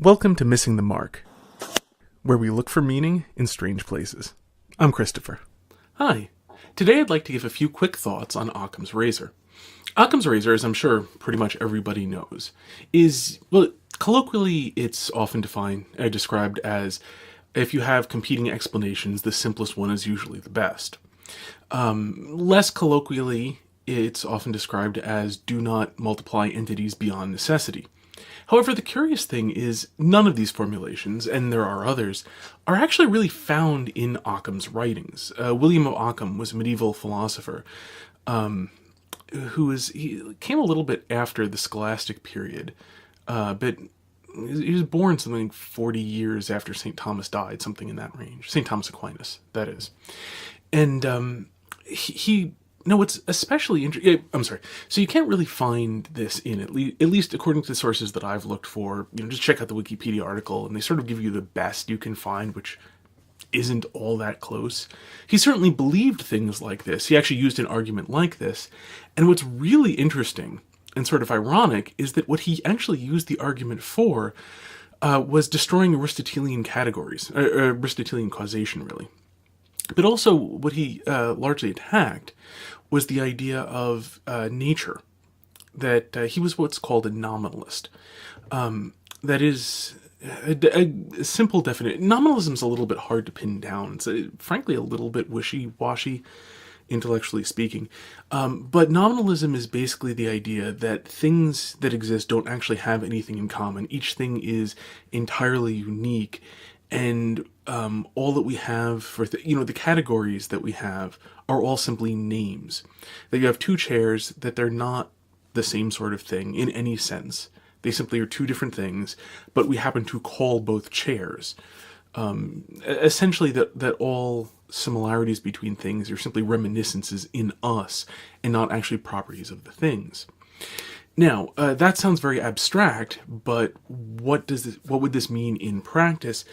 Welcome to Missing the Mark, where we look for meaning in strange places. I'm Christopher. Hi. Today I'd like to give a few quick thoughts on Occam's razor. Occam's razor, as I'm sure pretty much everybody knows, is, well, colloquially it's often described as if you have competing explanations, the simplest one is usually the best. Less colloquially, it's often described as do not multiply entities beyond necessity. However, the curious thing is none of these formulations, and there are others, are actually really found in Occam's writings. William of Occam was a medieval philosopher he came a little bit after the scholastic period, but he was born something like 40 years after St. Thomas died, something in that range. St. Thomas Aquinas, that is. And what's especially interesting. I'm sorry. So you can't really find this in at least according to the sources that I've looked for. Just check out the Wikipedia article, and they sort of give you the best you can find, which isn't all that close. He certainly believed things like this. He actually used an argument like this. And what's really interesting and sort of ironic is that what he actually used the argument for was destroying Aristotelian categories, Aristotelian causation, really. But also, what he largely attacked was the idea of nature, that he was what's called a nominalist. That is a simple definition. Nominalism is a little bit hard to pin down. It's frankly a little bit wishy-washy, intellectually speaking. But nominalism is basically the idea that things that exist don't actually have anything in common. Each thing is entirely unique. And all that we have for the categories that we have are all simply names. That you have two chairs, that they're not the same sort of thing in any sense. They simply are two different things, but we happen to call both chairs. Essentially, that all similarities between things are simply reminiscences in us and not actually properties of the things. Now, that sounds very abstract, but what would this mean in practice?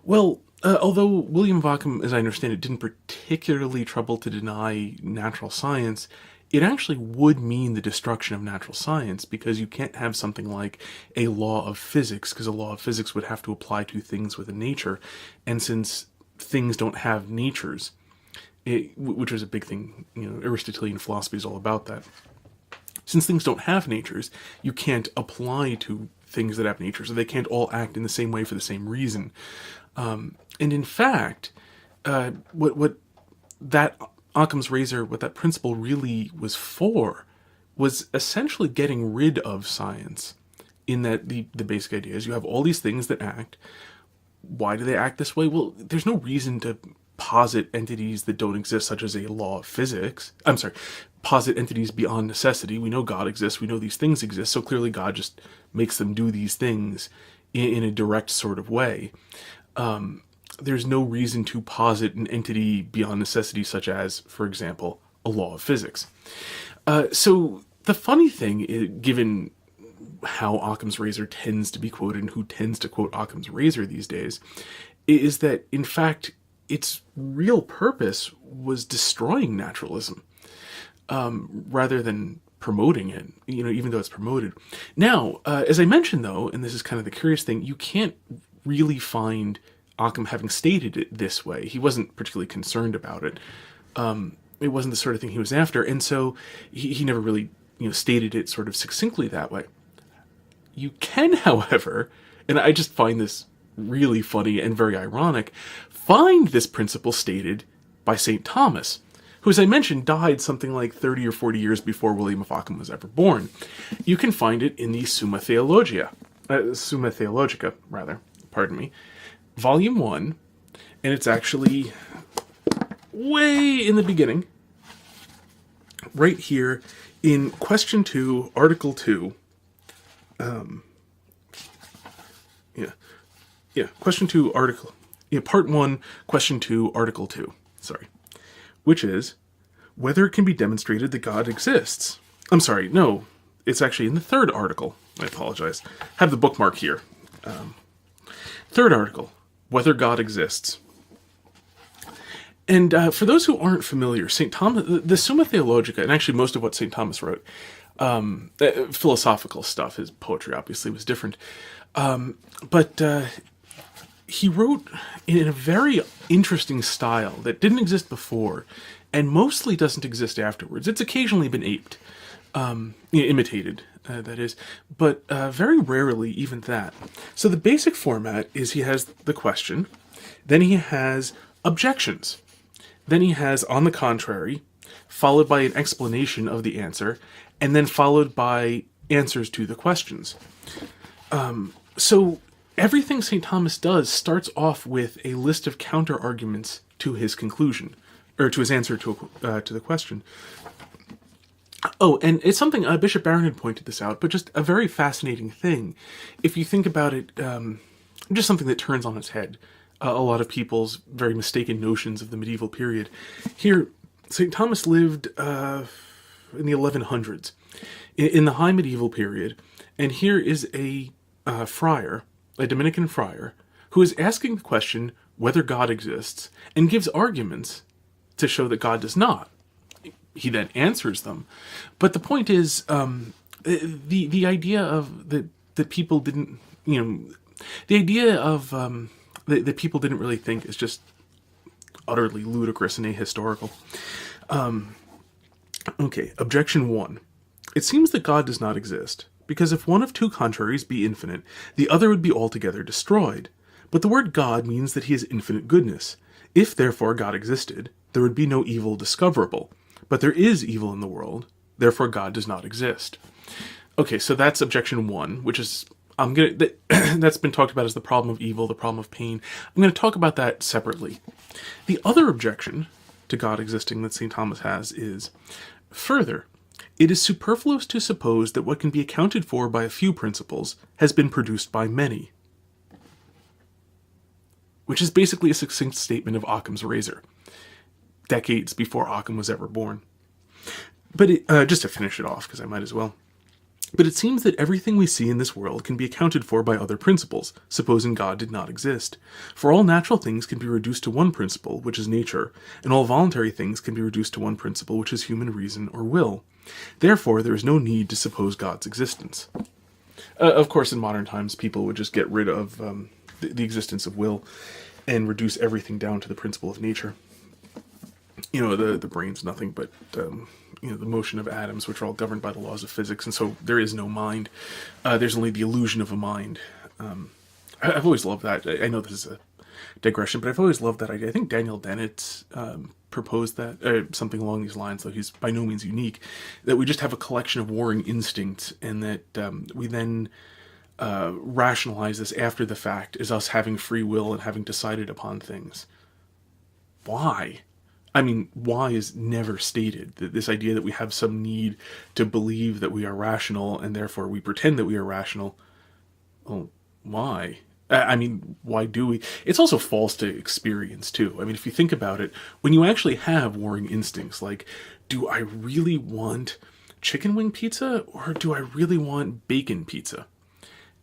Well, although William of Occam, as I understand it, didn't particularly trouble to deny natural science, it actually would mean the destruction of natural science, because you can't have something like a law of physics, because a law of physics would have to apply to things with a nature, and since things don't have natures, which was a big thing, Aristotelian philosophy is all about that. Since things don't have natures, you can't apply to things that have natures, so they can't all act in the same way for the same reason. And in fact, what that Occam's razor, what that principle really was for, was essentially getting rid of science. In that the basic idea is you have all these things that act. Why do they act this way? Well, there's no reason to posit entities that don't exist, such as a law of physics. I'm sorry, posit entities beyond necessity. We know God exists. We know these things exist. So clearly God just makes them do these things in a direct sort of way. There's no reason to posit an entity beyond necessity, such as, for example, a law of physics. So the funny thing, given how Occam's razor tends to be quoted and who tends to quote Occam's razor these days, is that, in fact, its real purpose was destroying naturalism, rather than promoting it, even though it's promoted. Now, as I mentioned, though, and this is kind of the curious thing, you can't really find Occam having stated it this way. He wasn't particularly concerned about it. It wasn't the sort of thing he was after, and so he never really stated it sort of succinctly that way. You can, however, and I just find this really funny and very ironic, find this principle stated by St. Thomas, who, as I mentioned, died something like 30 or 40 years before William of Occam was ever born. You can find it in the Summa Theologica, Volume 1, and it's actually way in the beginning, right here in Question 2, Article 2. Question 2, Part 1, Question 2, Article 2, which is whether it can be demonstrated that God exists. I'm sorry, no, it's actually in the third article. I apologize. I have the bookmark here. Third article, whether God exists. And for those who aren't familiar, St. Thomas, the Summa Theologica, and actually most of what St. Thomas wrote, philosophical stuff, his poetry obviously was different, But he wrote in a very interesting style that didn't exist before and mostly doesn't exist afterwards. It's occasionally been aped, imitated, that is, but very rarely even that. So the basic format is he has the question, then he has objections, then he has on the contrary, followed by an explanation of the answer, and then followed by answers to the questions. So everything St. Thomas does starts off with a list of counter arguments to his conclusion, or to his answer to the question. Oh, and it's something Bishop Barron had pointed this out, but just a very fascinating thing. If you think about it, just something that turns on its head a lot of people's very mistaken notions of the medieval period. Here, St. Thomas lived in the 1100s, in the high medieval period, and here is a friar, a Dominican friar, who is asking the question whether God exists, and gives arguments to show that God does not. He then answers them. But the point is, the idea of that people didn't, the idea of that people didn't really think is just utterly ludicrous and ahistorical. Okay, objection 1. It seems that God does not exist, because if one of two contraries be infinite, the other would be altogether destroyed. But the word God means that he is infinite goodness. If therefore God existed, there would be no evil discoverable. But there is evil in the world, therefore God does not exist. Okay, so that's objection 1, which is that's been talked about as the problem of evil, the problem of pain. I'm going to talk about that separately. The other objection to God existing that St. Thomas has is, further, it is superfluous to suppose that what can be accounted for by a few principles has been produced by many. Which is basically a succinct statement of Occam's razor, decades before Occam was ever born. But just to finish it off, because I might as well. But it seems that everything we see in this world can be accounted for by other principles, supposing God did not exist. For all natural things can be reduced to one principle, which is nature, and all voluntary things can be reduced to one principle, which is human reason or will. Therefore, there is no need to suppose God's existence. Of course, in modern times, people would just get rid of the existence of will and reduce everything down to the principle of nature. The brain's nothing but the motion of atoms, which are all governed by the laws of physics, and so there is no mind. There's only the illusion of a mind. I've always loved that. I know this is a digression, but I've always loved that idea. I think Daniel Dennett proposed that, something along these lines, though he's by no means unique, that we just have a collection of warring instincts, and that we then rationalize this after the fact as us having free will and having decided upon things. Why? I mean, why is never stated. This idea that we have some need to believe that we are rational and therefore we pretend that we are rational. Well, why? I mean, why do we? It's also false to experience, too. I mean, if you think about it, when you actually have warring instincts, like, do I really want chicken wing pizza or do I really want bacon pizza?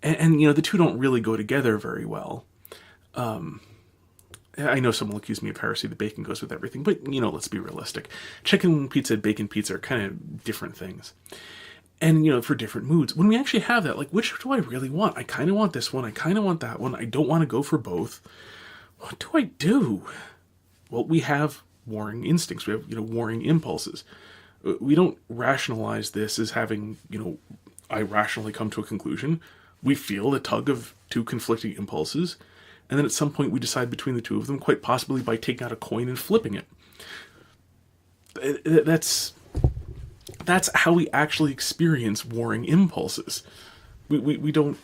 And the two don't really go together very well. I know someone will accuse me of heresy that bacon goes with everything, but, let's be realistic. Chicken pizza and bacon pizza are kind of different things. And, for different moods. When we actually have that, like, which do I really want? I kind of want this one. I kind of want that one. I don't want to go for both. What do I do? Well, we have warring instincts. We have, warring impulses. We don't rationalize this as having, I rationally come to a conclusion. We feel the tug of two conflicting impulses. And then at some point we decide between the two of them, quite possibly by taking out a coin and flipping it. That's how we actually experience warring impulses. We don't,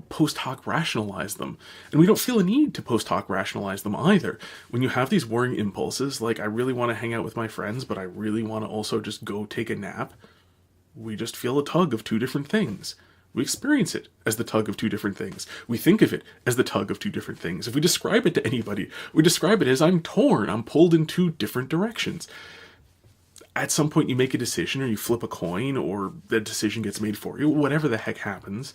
post hoc rationalize them. And we don't feel a need to post hoc rationalize them either. When you have these warring impulses, like I really want to hang out with my friends, but I really want to also just go take a nap, we just feel a tug of two different things. We experience it as the tug of two different things. We think of it as the tug of two different things. If we describe it to anybody, we describe it as I'm torn, I'm pulled in two different directions. At some point you make a decision or you flip a coin or that decision gets made for you, whatever the heck happens,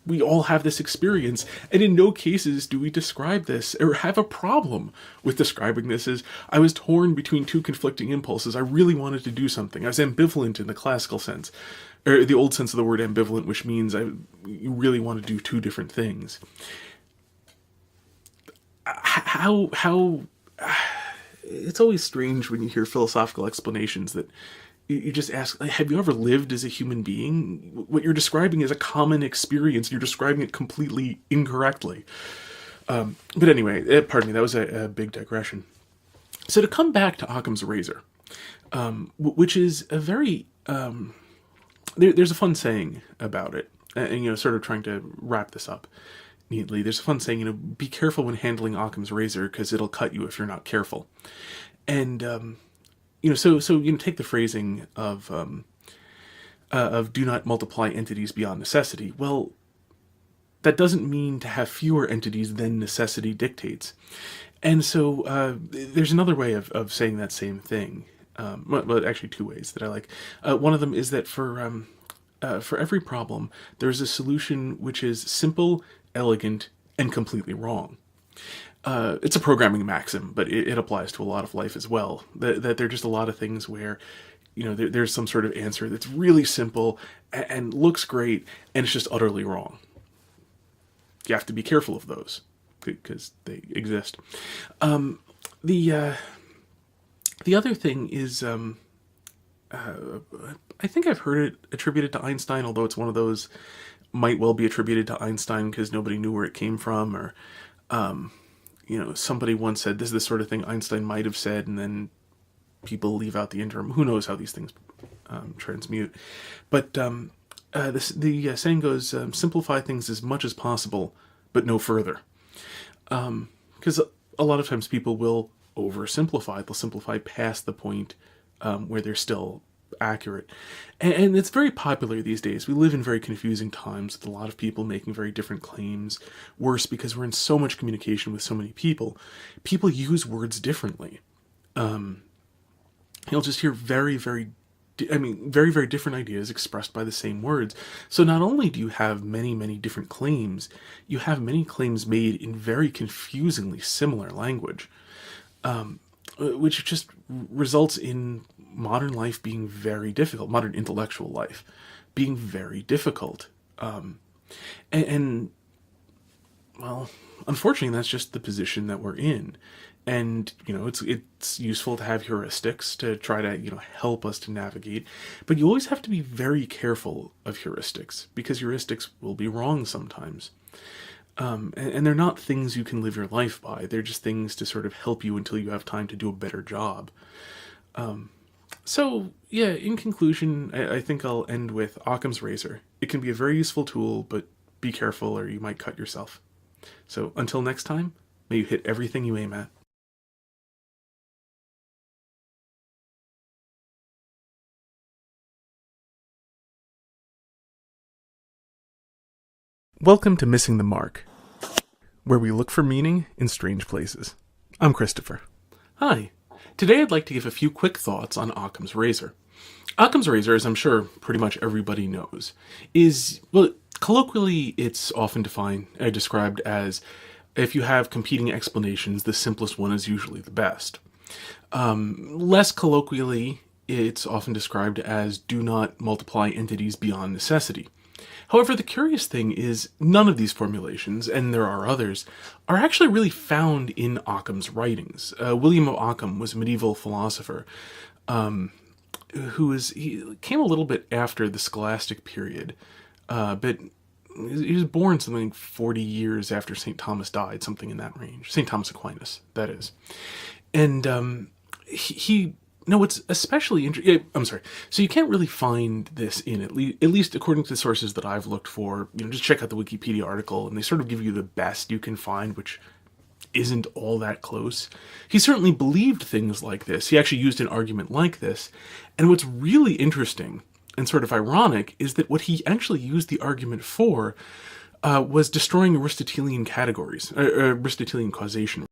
we all have this experience, and in no cases do we describe this or have a problem with describing this as I was torn between two conflicting impulses. I really wanted to do something. I was ambivalent in the classical sense, or the old sense of the word ambivalent, which means you really want to do two different things. How it's always strange when you hear philosophical explanations that you just ask, have you ever lived as a human being? What you're describing is a common experience. You're describing it completely incorrectly. But anyway, pardon me, that was a big digression. So to come back to Occam's razor, which is a very, there's a fun saying about it, and, sort of trying to wrap this up neatly. There's a fun saying, be careful when handling Occam's razor because it'll cut you if you're not careful. And, so take the phrasing of do not multiply entities beyond necessity. Well, that doesn't mean to have fewer entities than necessity dictates. And so there's another way of saying that same thing. Well, actually two ways that I like. One of them is that for every problem, there's a solution which is simple, elegant, and completely wrong. It's a programming maxim, but it applies to a lot of life as well. That there are just a lot of things where, there's some sort of answer that's really simple and looks great, and it's just utterly wrong. You have to be careful of those because they exist. The other thing is, I think I've heard it attributed to Einstein, although it's one of those might well be attributed to Einstein because nobody knew where it came from, or somebody once said this is the sort of thing Einstein might have said, and then people leave out the interim. Who knows how these things transmute? But the saying goes, simplify things as much as possible, but no further. Because a lot of times people will oversimplify. They'll simplify past the point where they're still accurate. And it's very popular these days. We live in very confusing times with a lot of people making very different claims. Worse, because we're in so much communication with so many people. People use words differently. You'll just hear very, very different ideas expressed by the same words. So not only do you have many, many different claims, you have many claims made in very confusingly similar language, which just results in modern life being very difficult, modern intellectual life being very difficult. And well, unfortunately, that's just the position that we're in. And, it's useful to have heuristics to try to, help us to navigate. But you always have to be very careful of heuristics because heuristics will be wrong sometimes. And they're not things you can live your life by. They're just things to sort of help you until you have time to do a better job. So, yeah, in conclusion, I think I'll end with Occam's razor. It can be a very useful tool, but be careful or you might cut yourself. So until next time, may you hit everything you aim at. Welcome to Missing the Mark, where we look for meaning in strange places. I'm Christopher. Hi. Today I'd like to give a few quick thoughts on Occam's razor. Occam's razor, as I'm sure pretty much everybody knows, is, well, colloquially it's often described as if you have competing explanations, the simplest one is usually the best. Less colloquially, it's often described as do not multiply entities beyond necessity. However, the curious thing is none of these formulations, and there are others, are actually really found in Occam's writings. William of Occam was a medieval philosopher he came a little bit after the scholastic period, but he was born something 40 years after St. Thomas died, something in that range. St. Thomas Aquinas, that is. And what's especially interesting, I'm sorry, so you can't really find this in, at least according to the sources that I've looked for, just check out the Wikipedia article, and they sort of give you the best you can find, which isn't all that close. He certainly believed things like this. He actually used an argument like this. And what's really interesting and sort of ironic is that what he actually used the argument for was destroying Aristotelian categories, Aristotelian causation.